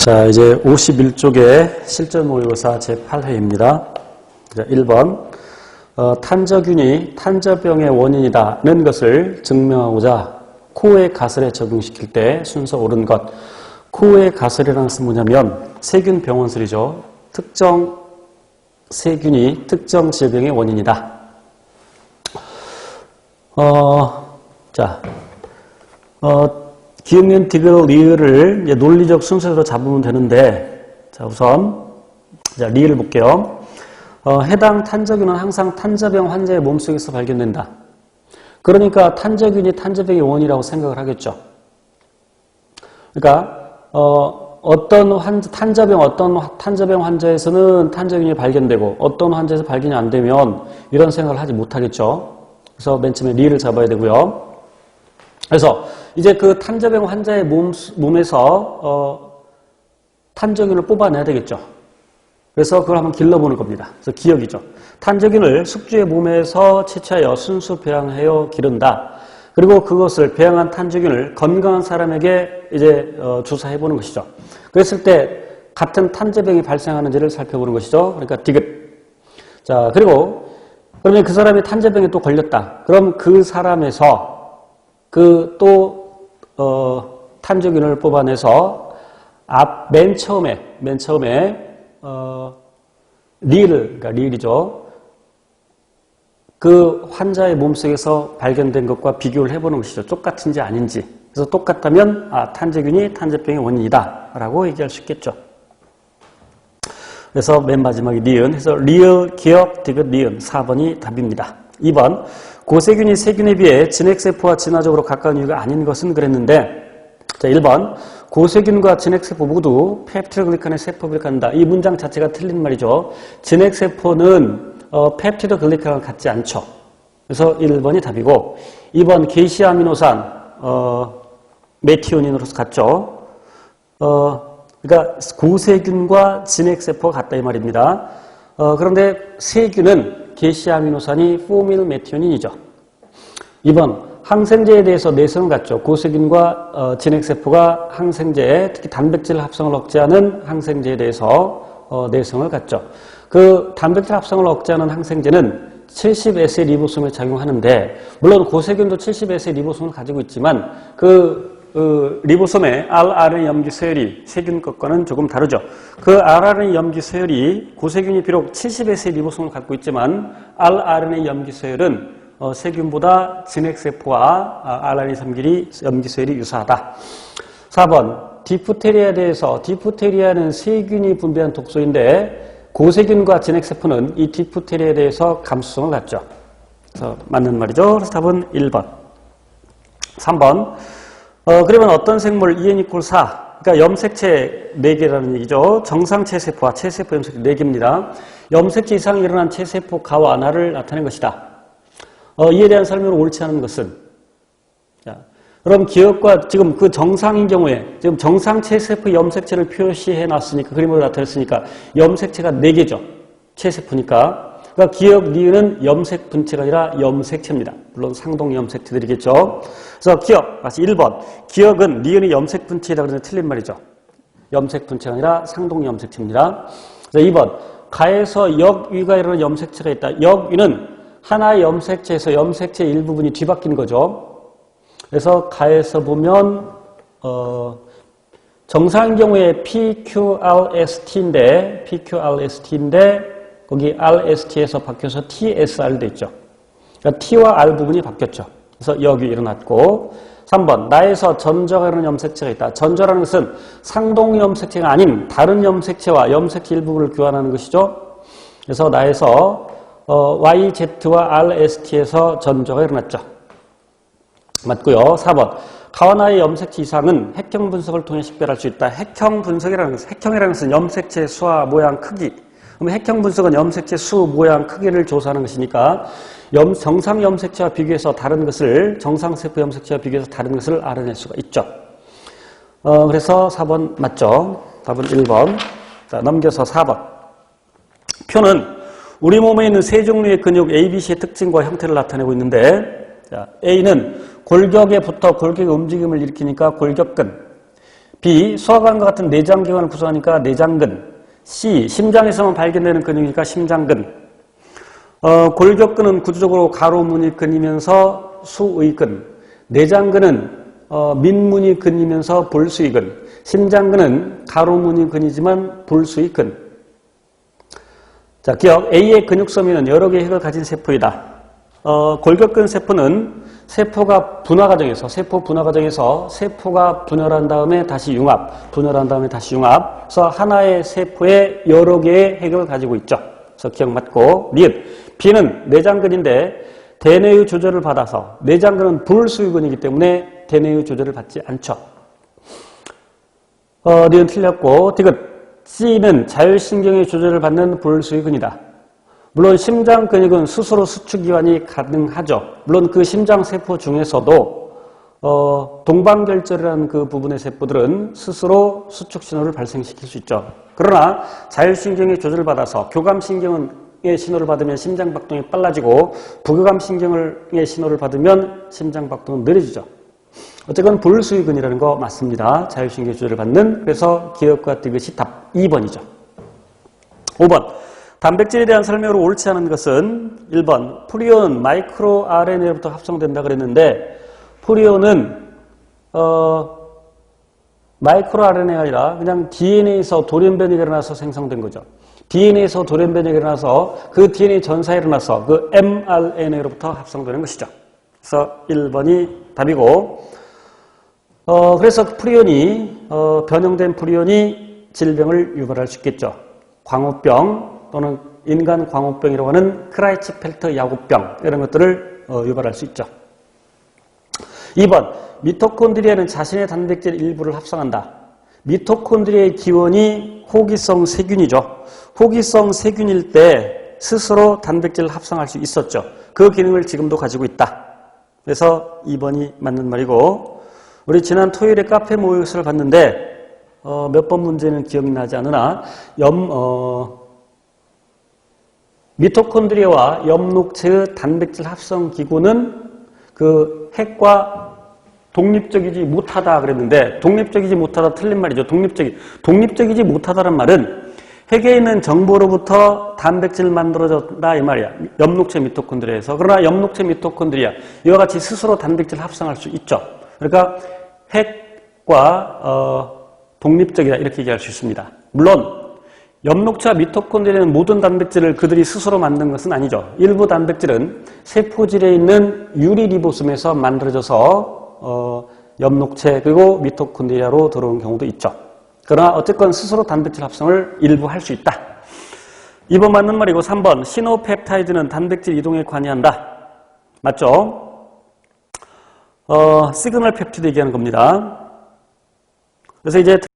자, 이제 51쪽의 실전 모의고사 제8회입니다. 1번. 탄저균이 탄저병의 원인이다는 것을 증명하고자 코의 가설에 적용시킬 때 순서 옳은 것. 코의 가설이라는 것은 뭐냐면 세균 병원설이죠. 특정 세균이 특정 질병의 원인이다. 기억니은, 디귿, 리을을 이제 논리적 순서대로 잡으면 되는데, 자, 우선, 리을을 볼게요. 해당 탄저균은 항상 탄저병 환자의 몸속에서 발견된다. 그러니까 탄저균이 탄저병의 원인이라고 생각을 하겠죠. 그러니까, 어떤 탄저병 환자에서는 탄저균이 발견되고, 어떤 환자에서 발견이 안 되면 이런 생각을 하지 못하겠죠. 그래서 맨 처음에 리을을 잡아야 되고요. 그래서 이제 그 탄저병 환자의 몸에서 탄저균을 뽑아내야 되겠죠. 그래서 그걸 한번 길러보는 겁니다. 그래서 기억이죠. 탄저균을 숙주의 몸에서 채취하여 순수 배양하여 기른다. 그리고 그것을 배양한 탄저균을 건강한 사람에게 이제 주사해보는 것이죠. 그랬을 때 같은 탄저병이 발생하는지를 살펴보는 것이죠. 그러니까 디귿. 자, 그리고 그러면 그 사람이 탄저병에 또 걸렸다. 그럼 그 사람에서 탄저균을 뽑아내서 맨 처음에 그러니까 리을이죠. 그 환자의 몸속에서 발견된 것과 비교를 해보는 것이죠. 똑같은지 아닌지. 그래서 똑같다면 탄저균이 탄저병의 원인이다라고 얘기할 수 있겠죠. 그래서 맨 마지막에 니은 해서 리을, 기억, 디귿, 니은 4번이 답입니다. 2번 고세균이 세균에 비해 진핵세포와 진화적으로 가까운 이유가 아닌 것은 그랬는데, 자, 1번 고세균과 진핵세포 모두 펩티도글리칸의 세포를 갖는다. 이 문장 자체가 틀린 말이죠. 진핵세포는 펩티도글리칸을 갖지 않죠. 그래서 1번이 답이고, 2번 게시아미노산 메티오닌으로서 같죠. 그러니까 고세균과 진핵세포가 같다 이 말입니다. 그런데 세균은 게시아미노산이 포밀메티오닌이죠. 2번 항생제에 대해서 내성을 갖죠. 고세균과 진핵세포가 항생제에 특히 단백질 합성을 억제하는 항생제에 대해서 내성을 갖죠. 그 단백질 합성을 억제하는 항생제는 70S의 리보솜에 작용하는데, 물론 고세균도 70S의 리보솜을 가지고 있지만 리보솜의 rRNA 염기 서열이 세균 것과는 조금 다르죠. 그 rRNA 염기 서열이 고세균이 비록 70S의 리보솜을 갖고 있지만 rRNA 염기 서열은 세균보다 진핵세포와 rRNA 염기 서열이 유사하다. 4번 디프테리아에 대해서, 디프테리아는 세균이 분비한 독소인데 고세균과 진핵세포는 이 디프테리아에 대해서 감수성을 갖죠. 그래서 맞는 말이죠. 그래서 답은 1번. 3번 그러면 어떤 생물 EN=4, 그러니까 염색체 4개라는 얘기죠. 정상 체세포와 체세포 염색체 4개입니다. 염색체 이상이 일어난 체세포 가완화를 나타낸 것이다. 이에 대한 설명을 옳지 않은 것은, 자, 그럼 기억과 지금 그 정상인 경우에 지금 정상 체세포 염색체를 표시해 놨으니까, 그림으로 나타냈으니까 염색체가 4개죠. 체세포니까. 그러니까 기억, 니은은 염색 분체가 아니라 염색체입니다. 물론 상동 염색체들이겠죠. 그래서 기억, 다시 1번. 기억은 니은이 염색 분체이라고 그러는데 틀린 말이죠. 염색 분체가 아니라 상동 염색체입니다. 자, 2번. 가에서 역위가 이루는 염색체가 있다. 역위는 하나의 염색체에서 염색체 일부분이 뒤바뀐 거죠. 그래서 가에서 보면 정상인 경우에 PQRST인데 거기 RST에서 바뀌어서 TSR 돼 있죠. 그러니까 T와 R 부분이 바뀌었죠. 그래서 여기 일어났고, 3번 나에서 전저가 이루는 염색체가 있다. 전저라는 것은 상동 염색체가 아닌 다른 염색체와 염색체 일부분을 교환하는 것이죠. 그래서 나에서 YZ와 RST에서 전저가 일어났죠. 맞고요. 4번 가와나의 염색체 이상은 핵형 분석을 통해 식별할 수 있다. 핵형 분석이라는 것은, 핵형이라는 것은 염색체 수와 모양, 크기. 그럼 핵형 분석은 염색체 수, 모양, 크기를 조사하는 것이니까 정상 염색체와 비교해서 다른 것을, 정상 세포 염색체와 비교해서 다른 것을 알아낼 수가 있죠. 그래서 4번 맞죠. 답은 1번. 자, 넘겨서 4번. 표는 우리 몸에 있는 세 종류의 근육 A, B, C의 특징과 형태를 나타내고 있는데, 자, A는 골격에 붙어 골격의 움직임을 일으키니까 골격근, B. 소화관과 같은 내장기관을 구성하니까 내장근. C. 심장에서만 발견되는 근육이니까 심장근. 골격근은 구조적으로 가로무늬근이면서 수의근. 내장근은 민무늬근이면서 볼수의근. 심장근은 가로무늬근이지만 볼수의근. 자, 기억. A의 근육섬유는 여러 개의 핵을 가진 세포이다. 골격근 세포는 세포가 분화 과정에서 세포가 분열한 다음에 다시 융합, 분열한 다음에 다시 융합. 그래서 하나의 세포에 여러 개의 핵을 가지고 있죠. 그래서 기억 맞고. 니은. B는 내장근인데 대뇌의 조절을 받아서, 내장근은 불수의근이기 때문에 대뇌의 조절을 받지 않죠. 니은 틀렸고. 디귿. C는 자율신경의 조절을 받는 불수의근이다. 물론 심장근육은 스스로 수축이완이 가능하죠. 물론 그 심장세포 중에서도 동방결절이라는 그 부분의 세포들은 스스로 수축신호를 발생시킬 수 있죠. 그러나 자율신경의 조절을 받아서 교감신경의 신호를 받으면 심장박동이 빨라지고 부교감신경의 신호를 받으면 심장박동은 느려지죠. 어쨌건 불수의근이라는 거 맞습니다. 자율신경 조절을 받는. 그래서 기억과 디귿이 답 2번이죠. 5번. 단백질에 대한 설명으로 옳지 않은 것은 1번. 프리온은 마이크로 RNA로부터 합성된다 그랬는데 프리온은 마이크로 RNA가 아니라 그냥 DNA에서 돌연변이가 일어나서 생성된 거죠. DNA에서 돌연변이가 일어나서 그 DNA 전사에 일어나서 그 mRNA로부터 합성되는 것이죠. 그래서 1번이 답이고, 그래서 프리온이 변형된 프리온이 질병을 유발할 수 있겠죠. 광우병 또는 인간 광우병이라고 하는 크라이츠펠터 야구병 이런 것들을 유발할 수 있죠. 2번. 미토콘드리아는 자신의 단백질 일부를 합성한다. 미토콘드리아의 기원이 호기성 세균이죠. 호기성 세균일 때 스스로 단백질을 합성할 수 있었죠. 그 기능을 지금도 가지고 있다. 그래서 2번이 맞는 말이고, 우리 지난 토요일에 카페 모의고사를 봤는데 몇 번 문제는 기억나지 않으나 미토콘드리아와 엽록체의 단백질 합성 기구는 그 핵과 독립적이지 못하다 그랬는데, 독립적이지 못하다 틀린 말이죠. 독립적이지 못하다는 말은 핵에 있는 정보로부터 단백질을 만들어졌다 이 말이야. 엽록체 미토콘드리아에서. 그러나 엽록체 미토콘드리아 이와 같이 스스로 단백질을 합성할 수 있죠. 그러니까 핵과 독립적이다 이렇게 얘기할 수 있습니다. 물론 엽록체와 미토콘드리아는 모든 단백질을 그들이 스스로 만든 것은 아니죠. 일부 단백질은 세포질에 있는 유리리보솜에서 만들어져서 엽록체 그리고 미토콘드리아로 들어온 경우도 있죠. 그러나 어쨌건 스스로 단백질 합성을 일부 할 수 있다. 2번 맞는 말이고, 3번. 시노펩타이드는 단백질 이동에 관여한다. 맞죠? 시그널 펩티드 얘기하는 겁니다. 그래서 이제